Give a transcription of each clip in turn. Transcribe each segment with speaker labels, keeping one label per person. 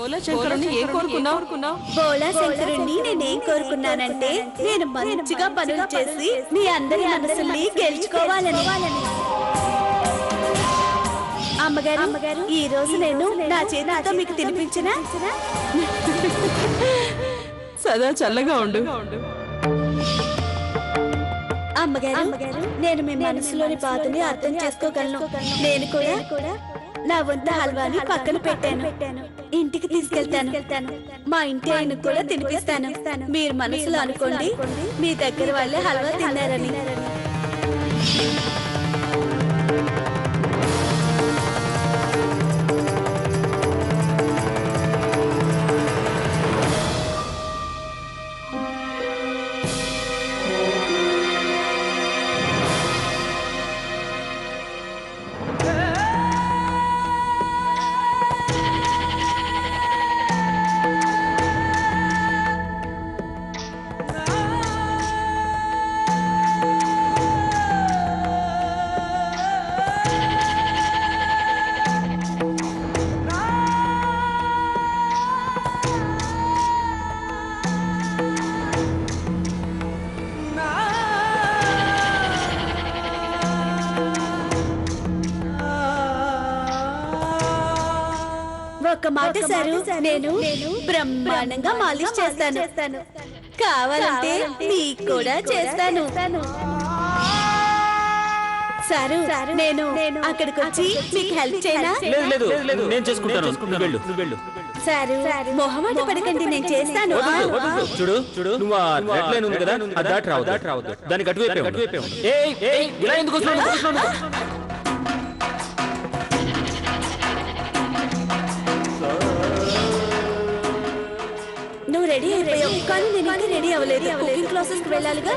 Speaker 1: బోలా శంకరుణ్ణి నేనేం కోరుకున్నానంటే నేను మంచిగా పనులు చేసి మీ అందరి మనసుల్ని గెలుచుకోవాలని. అమ్మగారు ఈ రోజు నేను నా చేతితో మీకు తినిపించినా
Speaker 2: సదా చల్లగా ఉండు.
Speaker 1: అమ్మగారు నేను మీ మనసులోని బాధని అర్థం చేసుకోగలను. నేను కూడా నా వంత హల్వాని పక్కన పెట్టాను. ఇంటికి తీసుకెళ్తాను. మా ఇంటి ఆయన కూడా తినిపిస్తాను. మీరు మనసులో అనుకోండి మీ దగ్గర వాళ్ళే హల్వా తిన్నారని. ఒక్క మాట సారు, నేను బ్రహ్మాండంగా మాలిష్ చేస్తాను. కావాలంటే మీకు కూడా చేస్తాను. సారు నేను అక్కడికి వచ్చి మీకు హెల్ప్ చేయనా?
Speaker 3: నేను చేసుకుంటాను.
Speaker 1: సారు మొహమాట పడకండి, నేను చేస్తాను.
Speaker 3: చూడు నువ్వు రెడ్ లైన్ ఉంది కదా, అది దాటి రావద్దు. దానికి అటువైపే ఉండు. ఇలా ఎందుకు వస్తున్నావు?
Speaker 1: నువ్వు రెడీ అయిపోయావు, కానీ నేను ఇంకా రెడీ అవ్వలేదు. కుకింగ్ క్లాసెస్ కి వెళ్ళాలిగా.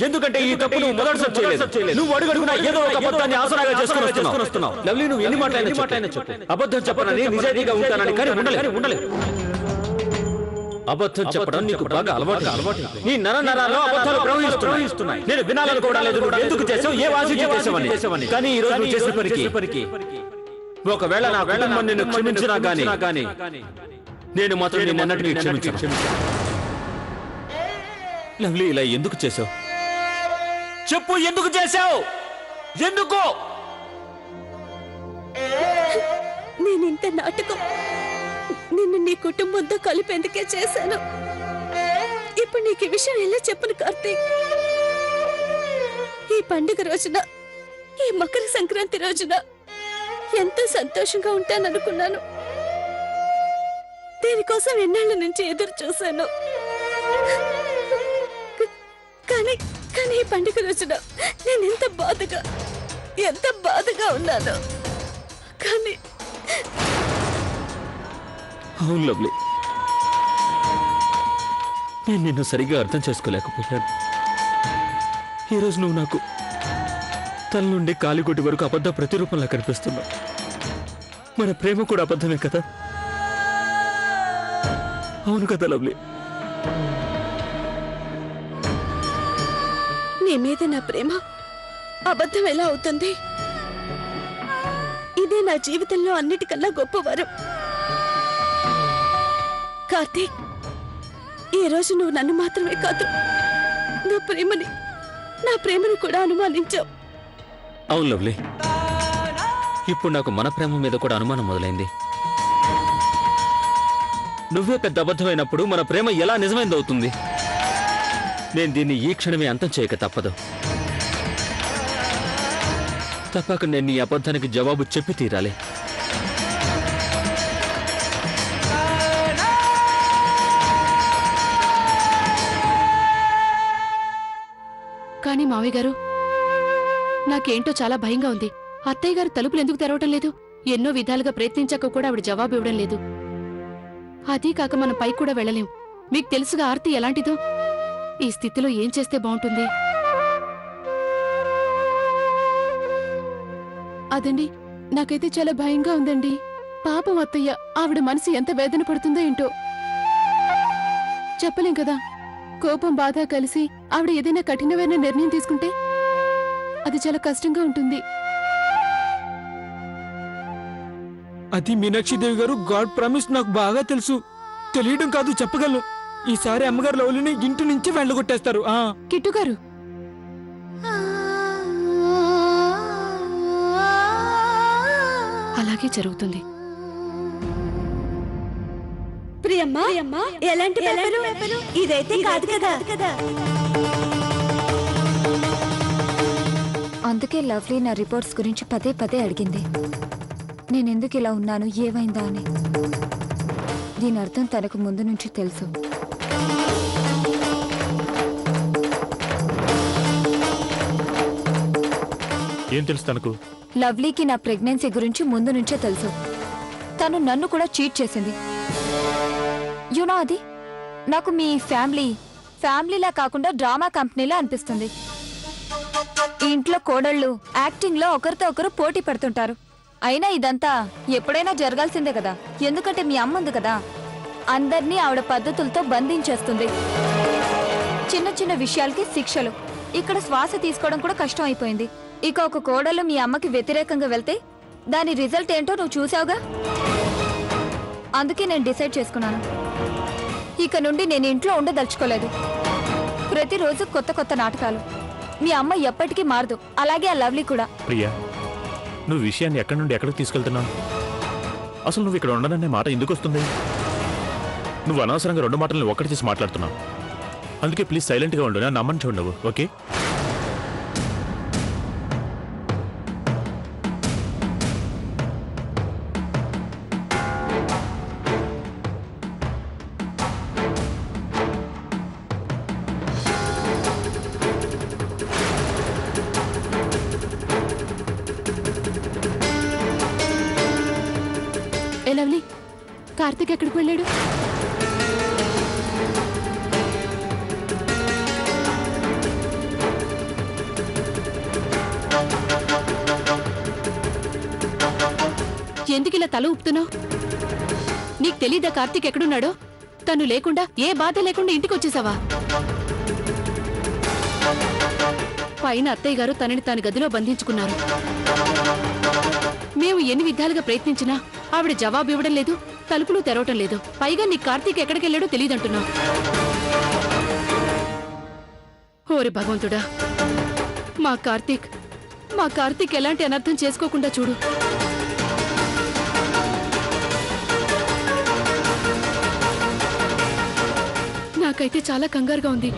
Speaker 3: ఎందుకంటే ఈ తప్పు నువ్వు మొదటిసారి చేయలేదు. నువ్వు అడుగడుగునా ఏదో ఒక అబద్ధాన్ని ఆసరాగా చేసుకుని వస్తున్నావు. లవ్లీ, నువ్వు ఎన్ని మాటలైనా చెప్పు. అబద్ధం చెప్పనని నిజాయితీగా ఉంటానని, కానీ ఉండలేదు. అబద్ధం చెప్పడం నీకు బాగా అలవాటు. నీ నరాల్లో అబద్ధాలు ప్రవహిస్తున్నాయి. నేను వినాలనుకోవడం లేదు. నువ్వు ఎందుకు చేసావు, ఏ వాసికి చేసావని. కానీ ఈ రోజు నువ్వు చేసే పనికి ఒకవేళ నా కుటుంబం నిన్ను క్షమించినా గానీ నేను మాత్రం నిన్నటిని క్షమించను. లవ్లీ, ఇలా ఎందుకు చేసావు చెప్పు. ఎందుకు చేసావు? ఎందుకు?
Speaker 1: నేను ఇంత నాటకం నిన్ను నీ కుటుంబంతో కలిపేందుకే చేశాను. ఇప్పుడు నీకు ఈ విషయం ఎలా చెప్పను కార్తీక్? ఈ పండుగ రోజున, ఈ మకర సంక్రాంతి రోజున ఎంతో సంతోషంగా ఉంటాననుకున్నాను. దీనికోసం ఎన్నాళ్ళ నుంచి ఎదురు చూశాను. కానీ ఈ పండుగ రోజున నేను ఎంత బాధగా ఉన్నాను. కానీ
Speaker 3: అవును లవ్లీ, నేను నిన్ను సరిగ్గా అర్థం చేసుకోలేకపోయాను. ఈరోజు నువ్వు నాకు తల నుండి కాలిగొట్టి వరకు అబద్ధ ప్రతిరూపంలా కనిపిస్తున్నావు. మన ప్రేమ కూడా అబద్ధమే కదా? అవును కదా లవ్లీ?
Speaker 1: నీ మీద నా ప్రేమ అబద్ధం ఎలా అవుతుంది? ఇదే నా జీవితంలో అన్నిటికన్నా గొప్ప వరం. కార్తీక్, ఈ రోజు నువ్వు నన్ను మాత్రమే కాదు, నా ప్రేమని కూడా అనుమానించావు.
Speaker 3: అవును లవ్లీ, ఇప్పుడు నాకు మన ప్రేమ మీద కూడా అనుమానం మొదలైంది. నువ్వే పెద్ద అబద్ధమైనప్పుడు మన ప్రేమ ఎలా నిజమైందవుతుంది? నేను దీన్ని ఈ క్షణమే అంతం చేయక తప్పదు. తప్పక నేను ఈ అబద్ధానికి జవాబు చెప్పి తీరాలి.
Speaker 2: కానీ మావయ్య గారు, నాకేంటో చాలా భయంగా ఉంది. అత్తయ్య గారు తలుపులు ఎందుకు తెరవటం లేదు? ఎన్నో విధాలుగా ప్రయత్నించాక కూడా ఆవిడ జవాబు ఇవ్వడం లేదు. అదీ కాక మనం పైకి కూడా వెళ్ళలేం. మీకు తెలుసుగా ఆర్తి ఎలాంటిదో. ఈ స్థితిలో ఏం చేస్తే బాగుంటుంది? అదండి, నాకైతే చాలా భయంగా ఉందండి. పాపం అత్తయ్య, ఆవిడ మనసు ఎంత వేదన పడుతుందో ఏంటో చెప్పలేం కదా. కోపం, బాధ కలిసి ఆవిడ ఏదైనా కఠినమైన నిర్ణయం తీసుకుంటే అది చాలా కష్టంగా ఉంటుంది.
Speaker 4: అది మీనాక్షి దేవి గారు గాడ్ ప్రామిస్ నాకు బాగా తెలుసు. తెలియడం కాదు, చెప్పగలను. ఈసారి అమ్మగారు లవ్లీని ఇంటి నుంచి వెళ్ళగొట్టేస్తారు.
Speaker 2: కిట్టు గారు, అలాగే జరుగుతుంది.
Speaker 1: ప్రియమ్మా ఎలాంటి పేపరు? ఇదైతే కాదు కదా.
Speaker 5: అందుకే లవ్లీ నా రిపోర్ట్స్ గురించి పదే పదే అడిగింది. నేనెందుకు ఇలా ఉన్నాను, ఏమైందా అని. దీని అర్థం తనకు ముందు నుంచి తెలుసు.
Speaker 6: ఏం తెలుసు తనకు?
Speaker 5: లవ్లీకి నా ప్రెగ్నెన్సీ గురించి ముందు నుంచే తెలుసు. తను నన్ను కూడా చీట్ చేసింది. యునో అది నాకు మీ ఫ్యామిలీలా కాకుండా డ్రామా కంపెనీలా అనిపిస్తుంది. ఈ ఇంట్లో కోడళ్ళు యాక్టింగ్ లో ఒకరితో ఒకరు పోటీ పడుతుంటారు. అయినా ఇదంతా ఎప్పుడైనా జరగాల్సిందే కదా, ఎందుకంటే మీ అమ్మ ఉంది కదా. అందర్నీ ఆవిడ పద్ధతులతో బంధించేస్తుంది. చిన్న చిన్న విషయాలకి శిక్షలు. ఇక్కడ శ్వాస తీసుకోవడం కూడా కష్టం అయిపోయింది. ఇక ఒక కోడలు మీ అమ్మకి వ్యతిరేకంగా వెళ్తే దాని రిజల్ట్ ఏంటో నువ్వు చూసావుగా. అందుకే నేను డిసైడ్ చేసుకున్నాను, ఇక నుండి నేను ఇంట్లో ఉండదలుచుకోలేదు. ప్రతిరోజు కొత్త కొత్త నాటకాలు. మీ అమ్మ ఎప్పటికీ మారదు, అలాగే ఆ లవ్లీ కూడా.
Speaker 6: ప్రియా, నువ్వు విషయాన్ని ఎక్కడి నుండి ఎక్కడికి తీసుకెళ్తున్నావు? అసలు నువ్వు ఇక్కడ ఉండననే మాట ఎందుకు వస్తుంది? నువ్వు అనవసరంగా రెండు మాటలను ఒక్కటి చేసి మాట్లాడుతున్నావు. అందుకే ప్లీజ్ సైలెంట్గా ఉండు, నా నమ్మని చూడవు. ఓకే?
Speaker 2: ఏ లవ్లీ, కార్తీక్ ఎక్కడికి వెళ్ళాడు? ఎందుకు ఇలా తల ఊపుతున్నావు? నీకు తెలీదా కార్తీక్ ఎక్కడున్నాడో? తను లేకుండా ఏ బాధ లేకుండా ఇంటికి వచ్చేసావా? పైన అత్తయ్య గారు తనని తాను గదిలో బంధించుకున్నారు. మేము ఎన్ని విధాలుగా ప్రయత్నించినా ఆవిడ జవాబు ఇవ్వడం లేదు, తలుపులు తెరవటం లేదు. పైగా నీ కార్తీక్ ఎక్కడికెళ్ళాడో తెలియదంటున్నావు. ఓరి భగవంతుడా, మా కార్తీక్ ఎలాంటి అనర్థం చేసుకోకుండా చూడు. నాకైతే చాలా కంగారుగా ఉంది.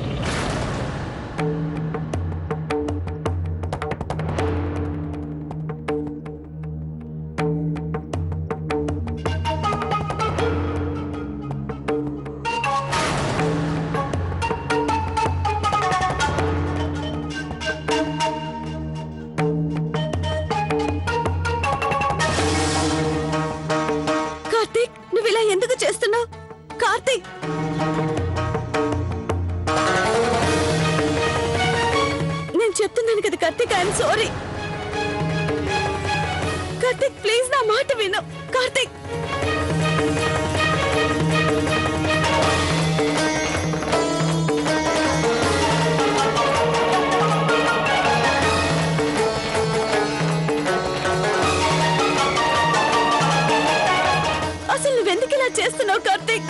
Speaker 1: కార్తీక్, నువ్వు ఇలా ఎందుకు చేస్తున్నావు? కార్తీక్, నేను చెప్తున్నాను కదా Karthik, I'm sorry. Karthik please నా మాట విను. కార్తీక్, అసలు నువ్వెందుకు ఇలా చేస్తున్నావు కార్తీక్?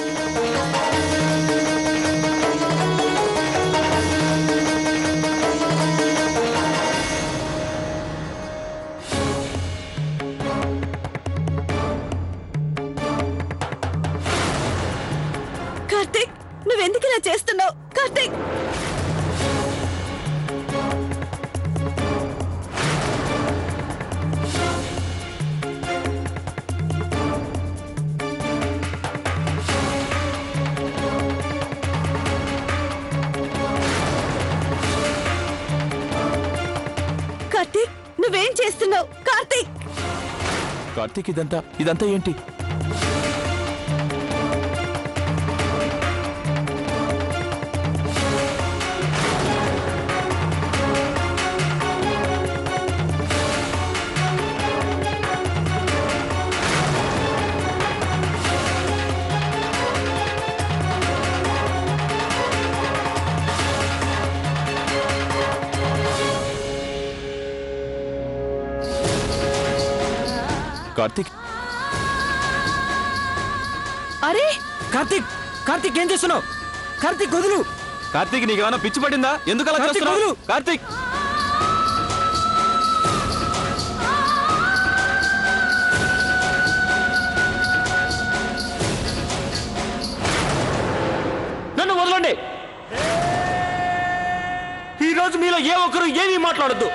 Speaker 1: కార్తీక్, నువ్వెందుకు ఇలా చేస్తున్నావు? కార్తీక్, కార్తీక్, నువ్వేం చేస్తున్నావు? కార్తీక్,
Speaker 6: కార్తీక్, ఇదంతా ఏంటి? కార్తీక్,
Speaker 2: అరే
Speaker 4: కార్తీక్ కార్తీక్ ఏం చేస్తున్నావు? కార్తీక్ వదులు.
Speaker 3: కార్తీక్ నీకేమైనా పిచ్చి పడిందా? ఎందుకు అలా
Speaker 4: కార్తీక్
Speaker 3: చేస్తున్నావు?
Speaker 4: వదులు.
Speaker 3: కార్తీక్ నన్ను వదలండి. ఈరోజు మీలో ఏ ఒక్కరు ఏమీ మాట్లాడద్దు.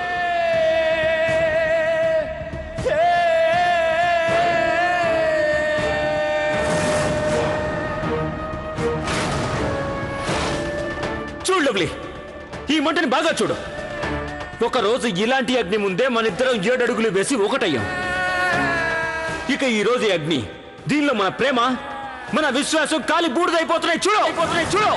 Speaker 3: చూడు లవ్లీ, ఈ మంటని బాగా చూడు. ఒకరోజు ఇలాంటి అగ్ని ముందే మనిద్దరం 7 అడుగులు వేసి ఒకటయ్యాం. ఇక ఈ రోజు ఈ అగ్ని, దీనిలో మన ప్రేమ, మన విశ్వాసం కాలి బూడిదైపోతున్నాయి. చూడు చూడు.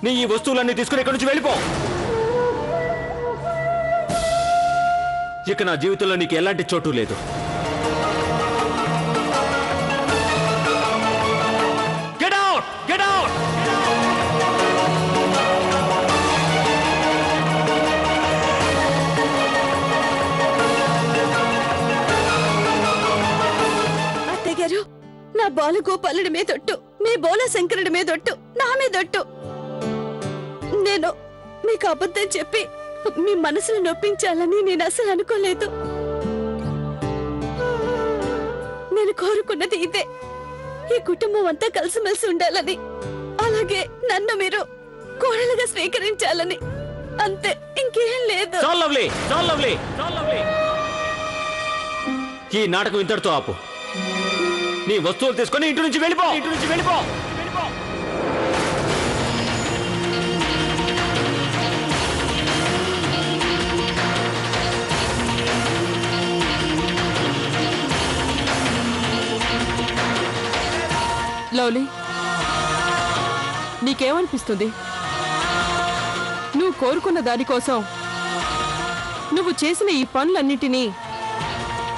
Speaker 3: నీ ఈ వస్తువులన్నీ తీసుకుని ఇక్కడి నుంచి వెళ్ళిపో. ఇక నా జీవితంలో నీకు ఎలాంటి చోటు లేదు. Get out! Get out!
Speaker 1: అత్తయ్య గారు, నా బాలు గోపాలుడి మీదొట్టు, మీ బోల శంకరుడి మీదొట్టు, నా మీదొట్టు. నేను మీకు అబద్ధం చెప్పి మీ మనసును నొప్పించాలని నేను అసలు అనుకోలేదు. నేను కోరుకున్నది ఇదే, ఈ కుటుంబం అంతా కలిసిమెలిసి ఉండాలని, అలాగే నన్ను మీరు కోడలుగా స్వీకరించాలని, అంతే, ఇంకేం లేదు.
Speaker 3: చాలు లవ్లీ, చాలు లవ్లీ, చాలు లవ్లీ. ఈ నాటకం ఇంతటితో ఆపు. నీ వస్తువులు తీసుకొని ఇంటి నుంచి వెళ్ళిపో. ఇంటి నుంచి వెళ్ళిపో.
Speaker 2: లవ్లీ, నీకేమనిపిస్తుంది? నువ్వు కోరుకున్న దానికోసం నువ్వు చేసిన ఈ పనులన్నిటినీ,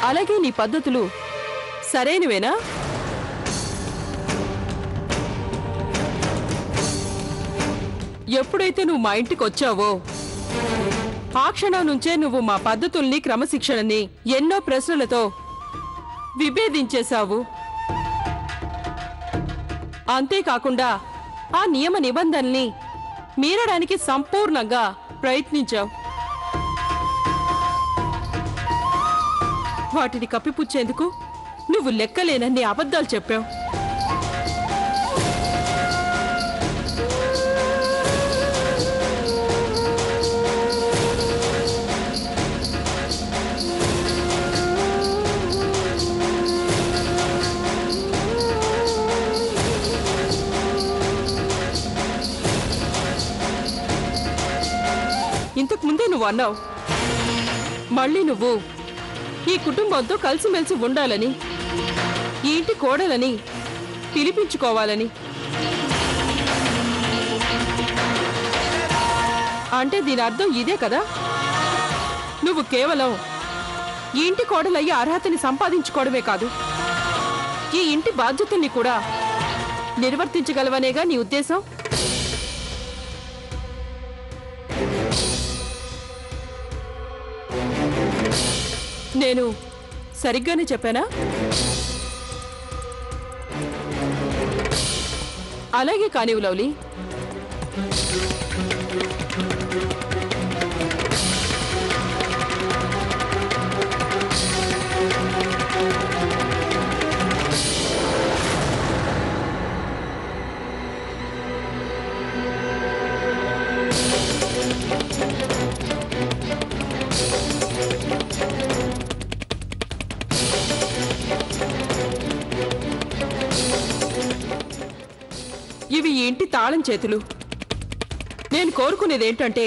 Speaker 2: అలాగే నీ పద్ధతులు సరైనవేనా? ఎప్పుడైతే నువ్వు మా ఇంటికి వచ్చావో ఆ క్షణం నుంచే నువ్వు మా పద్ధతుల్ని, క్రమశిక్షణని ఎన్నో ప్రశ్నలతో విభేదించేశావు. అంతేకాకుండా ఆ నియమ నిబంధనల్ని మీరడానికి సంపూర్ణంగా ప్రయత్నించావు. వాటిని కప్పిపుచ్చేందుకు నువ్వు లెక్కలేనన్ని అబద్ధాలు చెప్పావు. ఇంతకు ముందే నువ్వు అన్నావు, మళ్ళీ నువ్వు ఈ కుటుంబంతో కలిసిమెలిసి ఉండాలని, ఈ ఇంటి కోడలని పిలిపించుకోవాలని. అంటే దీని అర్థం ఇదే కదా? నువ్వు కేవలం ఈ ఇంటి కోడలయ్యే అర్హతని సంపాదించుకోవడమే కాదు, ఈ ఇంటి బాధ్యతల్ని కూడా నిర్వర్తించగలవనేగా నీ ఉద్దేశం? నేను సరిగ్గానే చెప్పానా? అలాగే కానివ్వు లవ్లీ.
Speaker 7: ఇవి ఈ ఇంటి తాళం చేతులు. నేను కోరుకునేదేంటంటే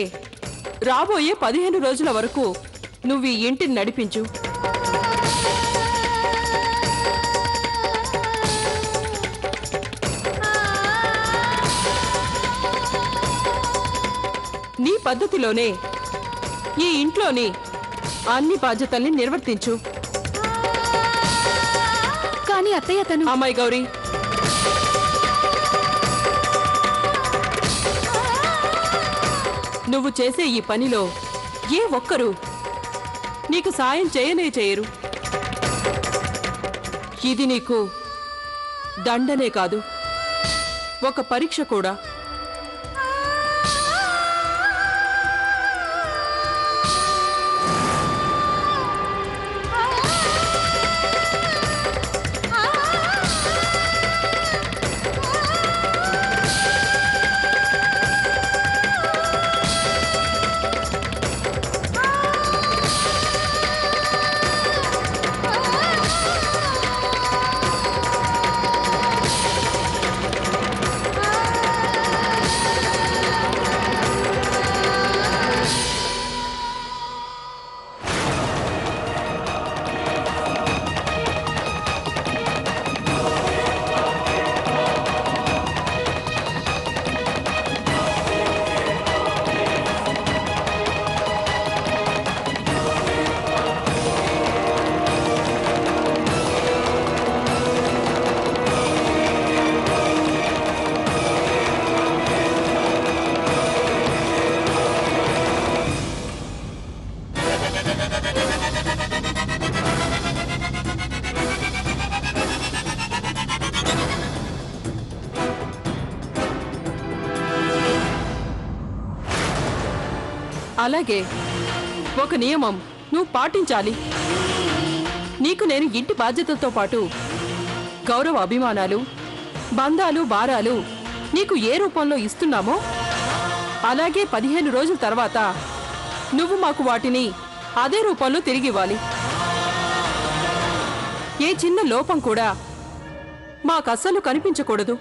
Speaker 7: రాబోయే 15 రోజుల వరకు నువ్వు ఈ ఇంటిని నడిపించు. నీ పద్ధతిలోనే ఈ ఇంట్లోని అన్ని బాధ్యతల్ని నిర్వర్తించు.
Speaker 2: కానీ అత్తయ్య తను
Speaker 7: అమ్మాయి గౌరీ, నువ్వు చేసే ఈ పనిలో ఏ ఒక్కరూ నీకు సాయం చేయరు. ఇది నీకు దండనే కాదు, ఒక పరీక్ష కూడా. అలాగే ఒక నియమం నువ్వు పాటించాలి. నీకు నేను ఇంటి బాధ్యతలతో పాటు గౌరవ అభిమానాలు, బంధాలు, భారాలు నీకు ఏ రూపంలో ఇస్తున్నామో అలాగే 15 రోజుల తర్వాత నువ్వు మాకు వాటిని అదే రూపంలో తిరిగివ్వాలి. ఏ చిన్న లోపం కూడా మాకస్సలు కనిపించకూడదు.